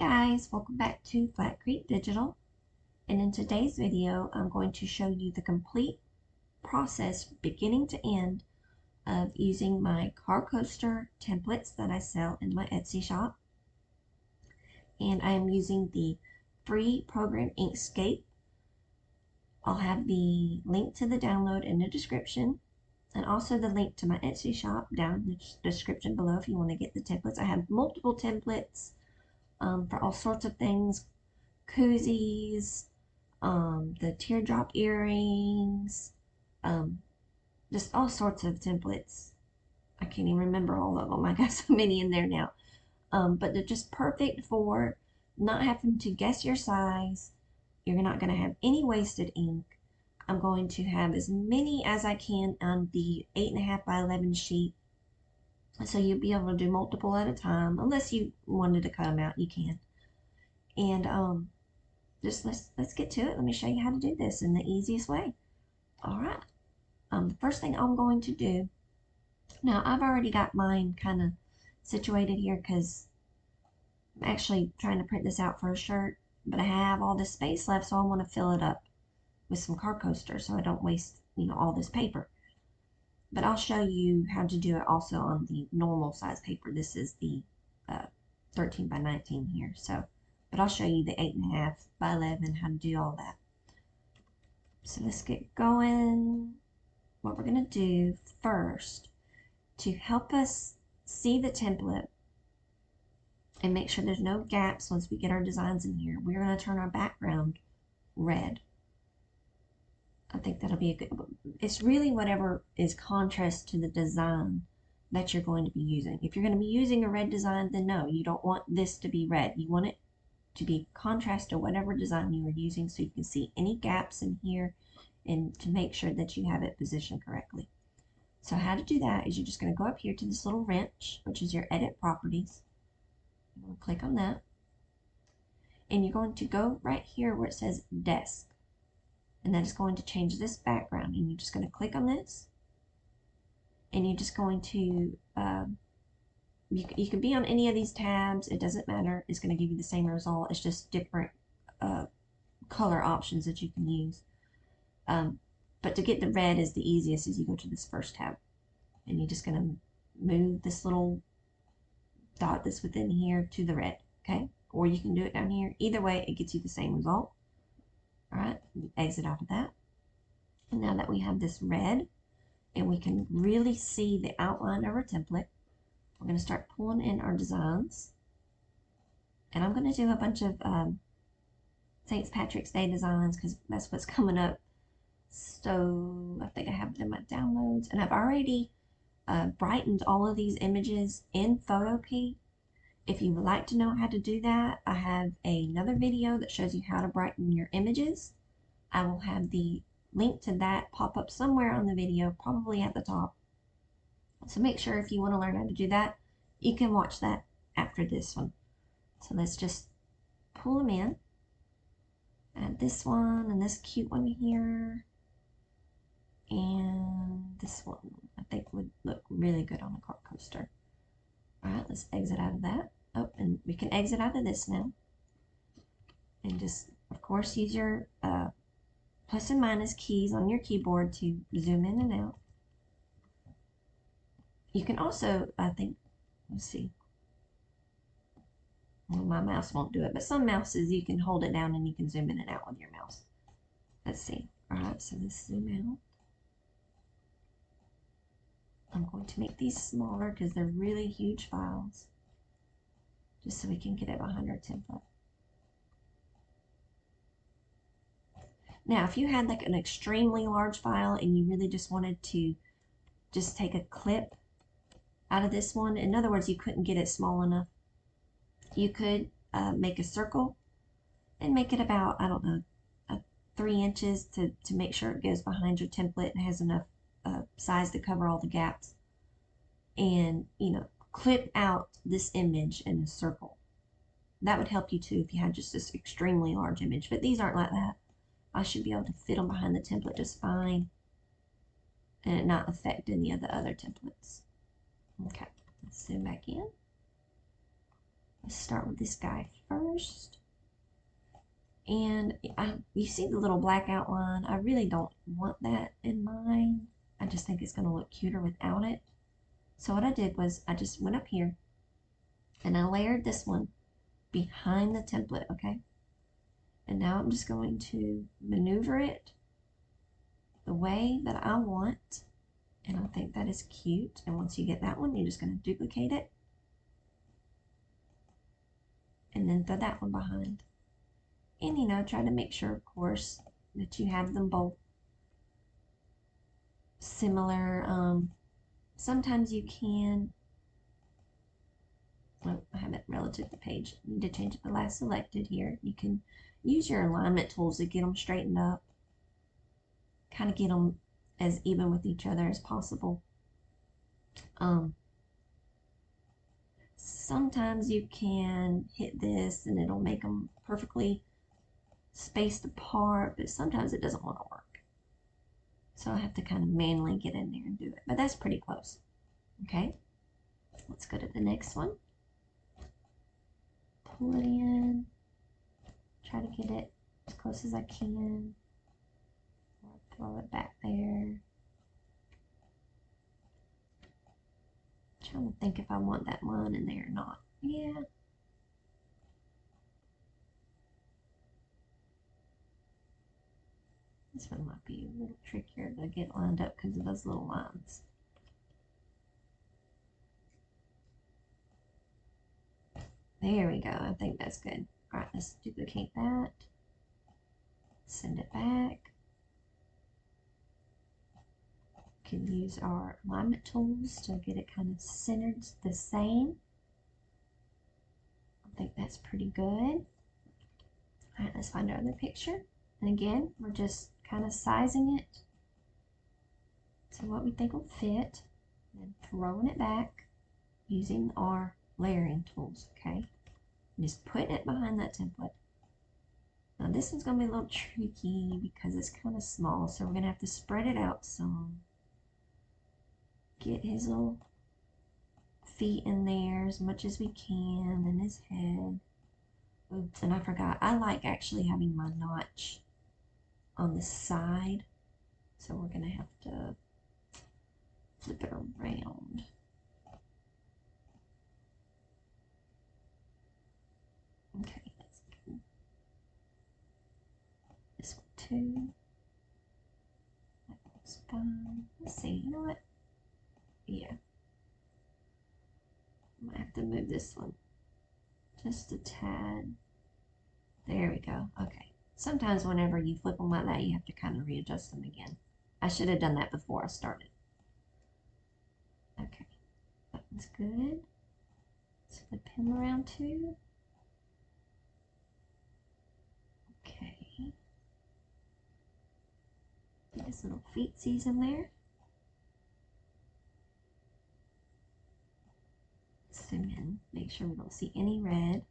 guys, welcome back to Flat Creek Digital, and in today's video I'm going to show you the complete process beginning to end of using my car coaster templates that I sell in my Etsy shop. And I am using the free program Inkscape. I'll have the link to the download in the description, and also the link to my Etsy shop down in the description below if you want to get the templates. I have multiple templates for all sorts of things, koozies, the teardrop earrings, just all sorts of templates. I can't even remember all of them. I got so many in there now. But they're just perfect for not having to guess your size. You're not going to have any wasted ink. I'm going to have as many as I can on the 8.5 by 11 sheet. So you'll be able to do multiple at a time. Unless you wanted to cut them out, you can. And just let's get to it. Let me show you how to do this in the easiest way. Alright. The first thing I'm going to do, now I've already got mine kind of situated here because I'm actually trying to print this out for a shirt, but I have all this space left, so I want to fill it up with some car coasters so I don't waste, all this paper. But I'll show you how to do it also on the normal size paper. This is the 13 by 19 here. But I'll show you the 8.5 by 11, how to do all that. So let's get going. What we're going to do first, to help us see the template and make sure there's no gaps once we get our designs in here, we're going to turn our background red. I think that'll be a good, it's really whatever is contrast to the design that you're going to be using. If you're going to be using a red design, then no, you don't want this to be red. You want it to be contrast to whatever design you are using, so you can see any gaps in here and to make sure that you have it positioned correctly. So how to do that is you're just going to go up here to this little wrench, which is your edit properties. You're going to click on that, and you're going to go right here where it says desk. And that is going to change this background, and you're just going to click on this, and you're just going to you can be on any of these tabs, it doesn't matter, it's going to give you the same result. It's just different color options that you can use, but to get the red is the easiest. Is you go to this first tab, and you're just going to move this little dot that's within here to the red, okay? Or you can do it down here. Either way, it gets you the same result. Alright, exit out of that. And now that we have this red and we can really see the outline of our template, we're going to start pulling in our designs. And I'm going to do a bunch of St. Patrick's Day designs because that's what's coming up. So I think I have them in my downloads. And I've already brightened all of these images in Photopea. If you would like to know how to do that, I have another video that shows you how to brighten your images. I will have the link to that pop up somewhere on the video, probably at the top. So make sure if you want to learn how to do that, you can watch that after this one. So let's just pull them in. Add this one and this cute one here. And this one I think would look really good on a car coaster. Alright, let's exit out of that. Oh, and we can exit out of this now. And just, of course, use your plus and minus keys on your keyboard to zoom in and out. You can also, I think, let's see. Well, my mouse won't do it, but some mouses you can hold it down and you can zoom in and out with your mouse. Let's see. Alright, so let's zoom out. I'm going to make these smaller because they're really huge files, just so we can get it behind our template. Now, if you had like an extremely large file and you really just wanted to just take a clip out of this one, in other words, you couldn't get it small enough, you could make a circle and make it about, I don't know, 3 inches to make sure it goes behind your template and has enough size to cover all the gaps, and clip out this image in a circle. That would help you too if you had just this extremely large image, but these aren't like that. I should be able to fit them behind the template just fine and it not affect any of the other templates. Okay, let's zoom back in. Let's start with this guy first. And you see the little black outline. I really don't want that in mine. I just think it's going to look cuter without it. So what I did was I just went up here and I layered this one behind the template, okay? And now I'm just going to maneuver it the way that I want. And I think that is cute. And once you get that one, you're just going to duplicate it. And then throw that one behind. And you know, try to make sure, of course, that you have them both similar. Sometimes you can, well, I have it relative to the page. You need to change it to last selected here. You can use your alignment tools to get them straightened up. Kind of get them as even with each other as possible. Sometimes you can hit this and it'll make them perfectly spaced apart, but sometimes it doesn't want to work. So I have to kind of manually get in there and do it, but that's pretty close. Okay, let's go to the next one. Pull it in, try to get it as close as I can. Throw it back there. Trying to think if I want that line in there or not. Yeah. This one might be a little trickier to get lined up because of those little lines. There we go. I think that's good. All right, let's duplicate that. Send it back. We can use our alignment tools to get it kind of centered the same. I think that's pretty good. All right, let's find our other picture. And again, we're just kind of sizing it to what we think will fit, and throwing it back using our layering tools, okay? And just putting it behind that template. Now this one's going to be a little tricky because it's kind of small, so we're going to have to spread it out some. Get his little feet in there as much as we can, and his head. Oops, and I forgot, I like actually having my notch on the side, so we're going to have to flip it around. Okay, that's good. This one too. That one's fine. Let's see, you know what? Yeah. I might have to move this one just a tad. There we go. Okay. Sometimes whenever you flip them like that, you have to kind of readjust them again. I should have done that before I started. Okay. That one's good. Let's flip him around too. Okay. Get his little feetsies in there. Zoom in. Make sure we don't see any red.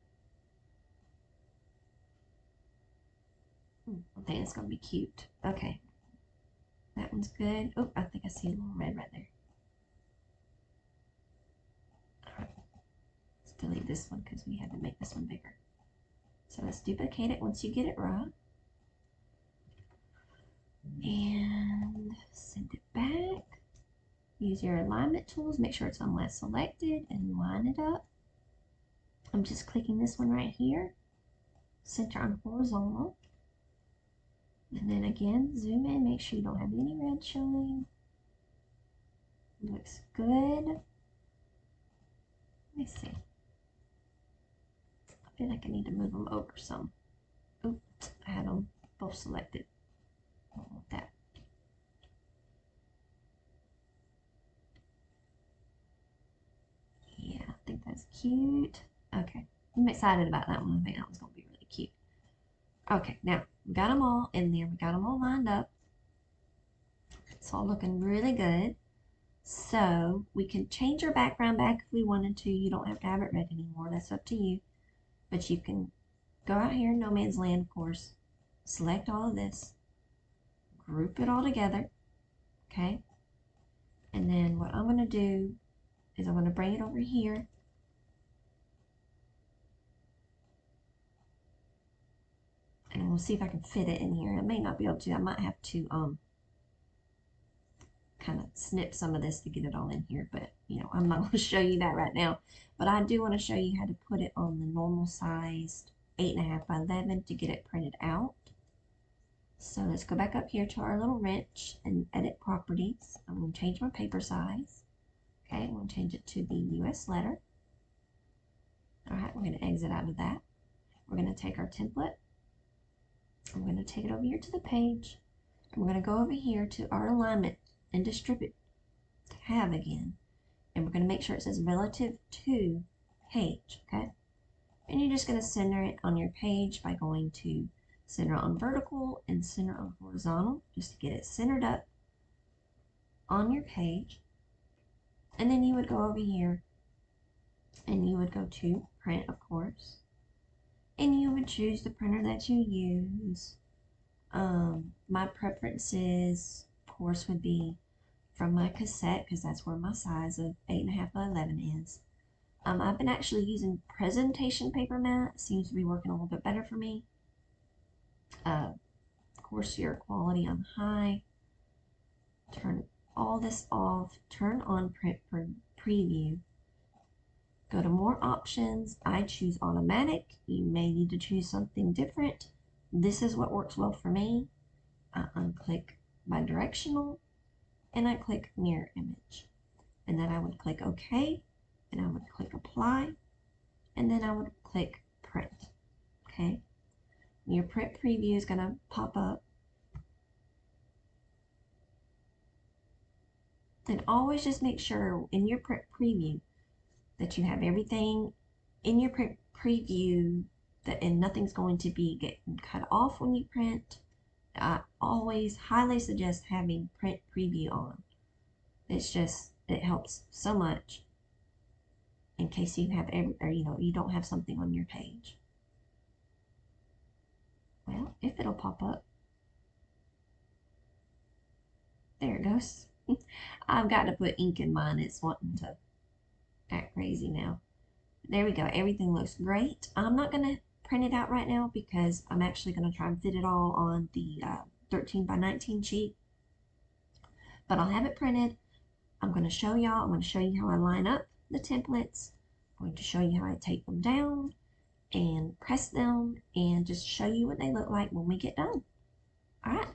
I think it's going to be cute. Okay. That one's good. Oh, I think I see a little red right there. Alright. Let's delete this one because we had to make this one bigger. So let's duplicate it once you get it right. And send it back. Use your alignment tools. Make sure it's on last selected and line it up. I'm just clicking this one right here. Center on horizontal. And then again, zoom in, make sure you don't have any red showing. Looks good. Let me see. I feel like I need to move them over some. Oops, I had them both selected. I don't want that. Yeah, I think that's cute. Okay, I'm excited about that one. I think that one's going to be really cute. Okay, now we got them all in there. We got them all lined up. It's all looking really good. So we can change our background back if we wanted to. You don't have to have it red anymore. That's up to you. But you can go out here in no man's land, of course. Select all of this. Group it all together. Okay. And then what I'm going to do is I'm going to bring it over here. And we'll see if I can fit it in here. I may not be able to. I might have to kind of snip some of this to get it all in here, but I'm not going to show you that right now. But I do want to show you how to put it on the normal sized 8.5 by 11 to get it printed out. So let's go back up here to our little wrench and edit properties. I'm going to change my paper size. Okay, I'm going to change it to the US letter. Alright, we're going to exit out of that. We're going to take our template. I'm going to take it over here to the page. And we're going to go over here to our alignment and distribute tab again. And we're going to make sure it says relative to page. Okay, and you're just going to center it on your page by going to center on vertical and center on horizontal, just to get it centered up on your page. And then you would go over here and you would go to print, of course, and you would choose the printer that you use. My preferences, of course, would be from my cassette, because that's where my size of 8.5 by 11 is. I've been actually using presentation paper mat. It seems to be working a little bit better for me. Of course, your quality on high. Turn all this off. Turn on print preview. Go to more options. I choose automatic. You may need to choose something different. This is what works well for me. I unclick bidirectional and I click mirror image. And then I would click OK, and I would click apply, and then I would click print. Okay. Your print preview is going to pop up. And always just make sure in your print preview that you have everything in your print preview and nothing's going to be getting cut off when you print. I always highly suggest having print preview on. It helps so much in case you have you don't have something on your page. Well, if it'll pop up. There it goes. I've got to put ink in mine. It's wanting to act crazy now. There we go. Everything looks great. I'm not going to print it out right now because I'm actually going to try and fit it all on the 13 by 19 sheet. But I'll have it printed. I'm going to show y'all. I'm going to show you how I line up the templates. I'm going to show you how I take them down and press them and just show you what they look like when we get done. All right.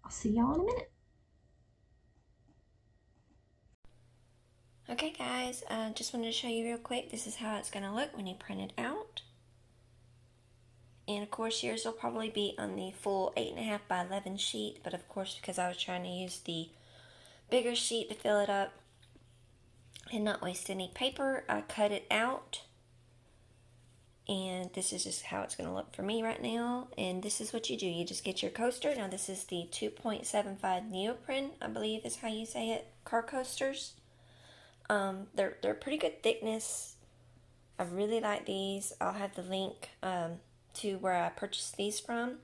I'll see y'all in a minute. Okay guys, just wanted to show you real quick. This is how it's going to look when you print it out. And of course yours will probably be on the full 8.5 by 11 sheet, but of course because I was trying to use the bigger sheet to fill it up and not waste any paper, I cut it out. And this is just how it's going to look for me right now. And this is what you do. You just get your coaster. Now this is the 2.75 neoprene, I believe is how you say it, car coasters. They're pretty good thickness. I really like these. I'll have the link to where I purchased these from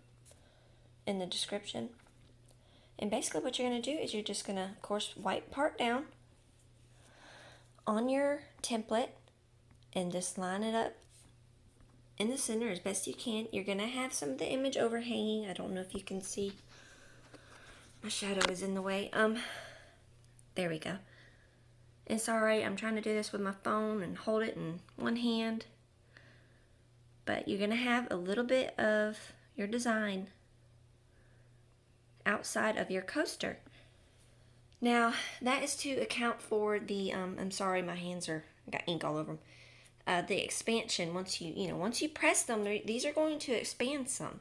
in the description. And basically what you're going to do is you're just going to, of course, wipe part down on your template and just line it up in the center as best you can. You're going to have some of the image overhanging. I don't know if you can see. My shadow is in the way. There we go. And sorry, I'm trying to do this with my phone and hold it in one hand. But you're going to have a little bit of your design outside of your coaster. Now, that is to account for the, I'm sorry, my hands I got ink all over them. The expansion, once you press them, these are going to expand some.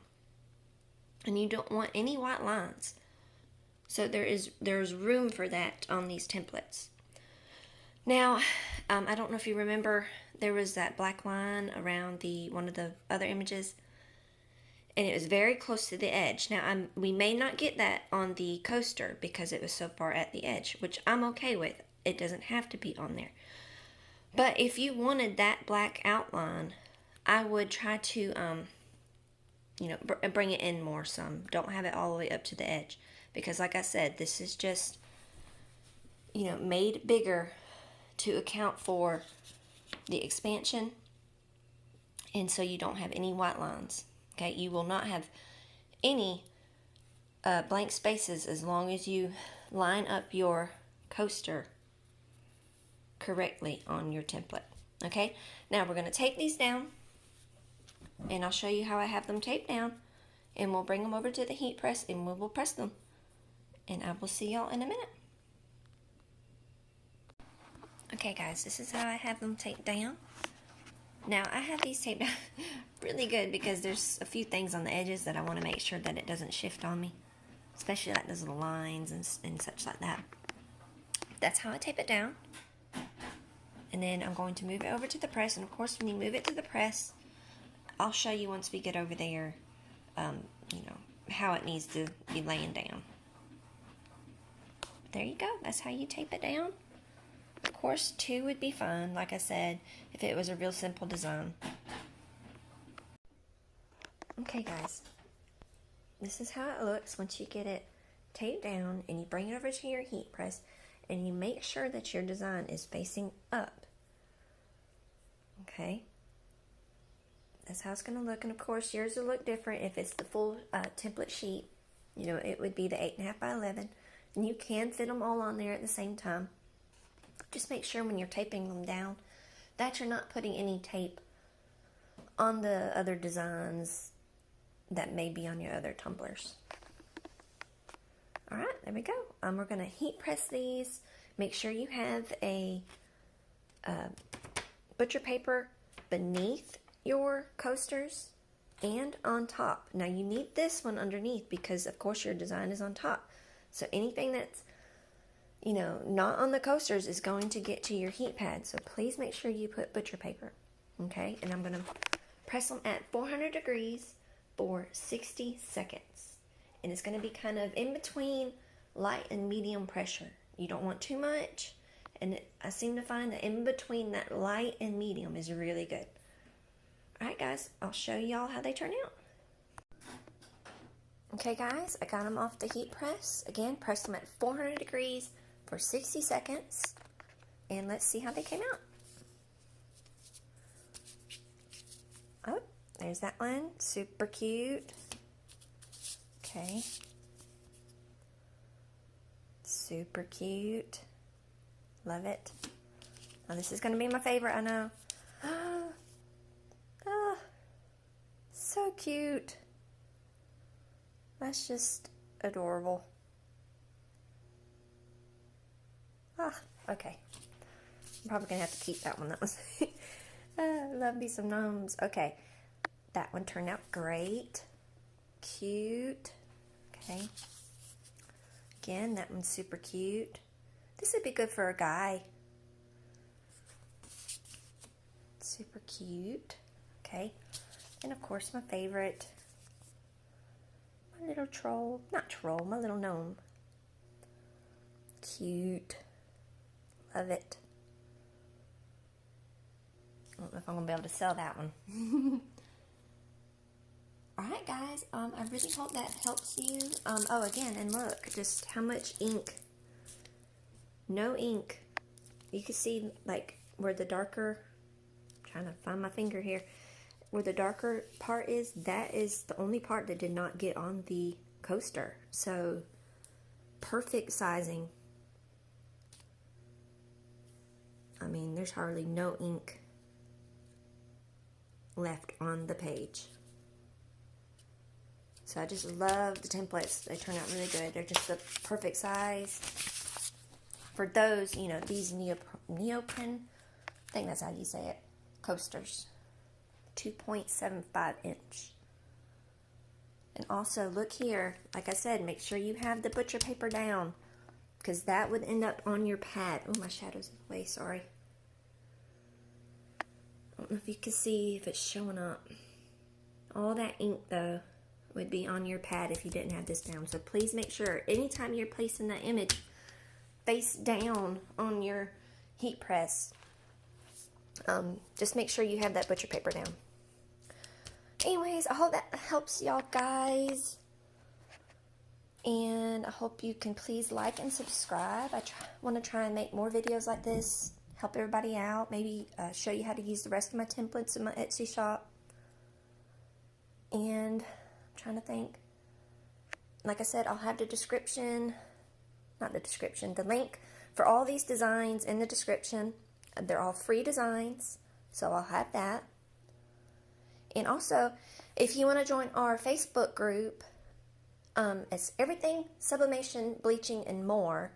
And you don't want any white lines. So there's room for that on these templates. Now, I don't know if you remember, there was that black line around one of the other images, and it was very close to the edge. Now, we may not get that on the coaster because it was so far at the edge, which I'm okay with. It doesn't have to be on there. But if you wanted that black outline, I would try to, bring it in more some. Don't have it all the way up to the edge. Because like I said, this is just, made bigger to account for the expansion. And so you don't have any white lines. Okay, you will not have any blank spaces as long as you line up your coaster correctly on your template. Okay, now we're going to tape these down, and I'll show you how I have them taped down, and we'll bring them over to the heat press and we will press them, and I will see y'all in a minute. Okay guys, this is how I have them taped down. Now I have these taped down really good because there's a few things on the edges that I want to make sure that it doesn't shift on me, especially like those little lines and such like that. That's how I tape it down. And then I'm going to move it over to the press, and of course when you move it to the press, I'll show you once we get over there, you know, how it needs to be laying down. There you go, that's how you tape it down. Of course, 2 would be fine, like I said, if it was a real simple design. Okay guys, this is how it looks once you get it taped down and you bring it over to your heat press and you make sure that your design is facing up. Okay, that's how it's going to look, and of course yours will look different if it's the full template sheet. You know, it would be the 8.5 by 11, and you can fit them all on there at the same time. Just make sure when you're taping them down that you're not putting any tape on the other designs that may be on your other tumblers. Alright, there we go. We're going to heat press these. Make sure you have a butcher paper beneath your coasters and on top. Now you need this one underneath because of course your design is on top. So anything that's, you know, not on the coasters is going to get to your heat pad. So please make sure you put butcher paper. Okay, and I'm going to press them at 400 degrees for 60 seconds. And it's going to be kind of in between light and medium pressure. You don't want too much. And I seem to find that in between that light and medium is really good. Alright guys, I'll show y'all how they turn out. Okay guys, I got them off the heat press. Again, press them at 400 degrees for 60 seconds. And let's see how they came out. Oh, there's that one. Super cute. Okay. Super cute. Love it. Now this is going to be my favorite, I know. Oh, so cute. That's just adorable. Okay. I'm probably going to have to keep that one. That was love me some gnomes. Okay. That one turned out great. Cute. Okay. Again, that one's super cute. This would be good for a guy. Super cute. Okay. And of course my favorite. My little troll. Not troll, my little gnome. Cute. Love it. I don't know if I'm going to be able to sell that one. Alright guys, I really hope that helps you. Oh, again, and look, just how much ink. No ink. You can see, like, where the darker, I'm trying to find my finger here, where the darker part is, that is the only part that did not get on the coaster. So, perfect sizing. I mean, there's hardly no ink left on the page. So I just love the templates. They turn out really good. They're just the perfect size for those, you know, these neoprene, I think that's how you say it, coasters. 2.75 inch. And also, look here, like I said, make sure you have the butcher paper down, because that would end up on your pad. Oh, my shadow's in the way, sorry. I don't know if you can see if it's showing up. All that ink, though, would be on your pad if you didn't have this down. So please make sure, anytime you're placing that image face down on your heat press, just make sure you have that butcher paper down. Anyways, I hope that helps y'all guys. And I hope you can please like and subscribe. I want to try and make more videos like this, help everybody out, maybe show you how to use the rest of my templates in my Etsy shop. And I'm trying to think. like I said, I'll have the description, not the description, the link for all these designs in the description. They're all free designs, so I'll have that. And also, if you want to join our Facebook group, it's everything sublimation, bleaching, and more.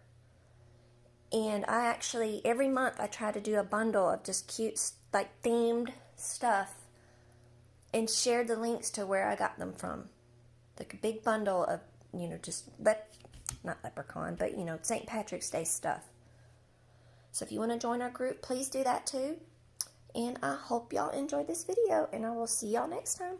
And I actually, every month, I try to do a bundle of just cute, like themed stuff and share the links to where I got them from. Like a big bundle of, you know, just, not leprechaun, but, you know, St. Patrick's Day stuff. So if you want to join our group, please do that too. And I hope y'all enjoyed this video, and I will see y'all next time.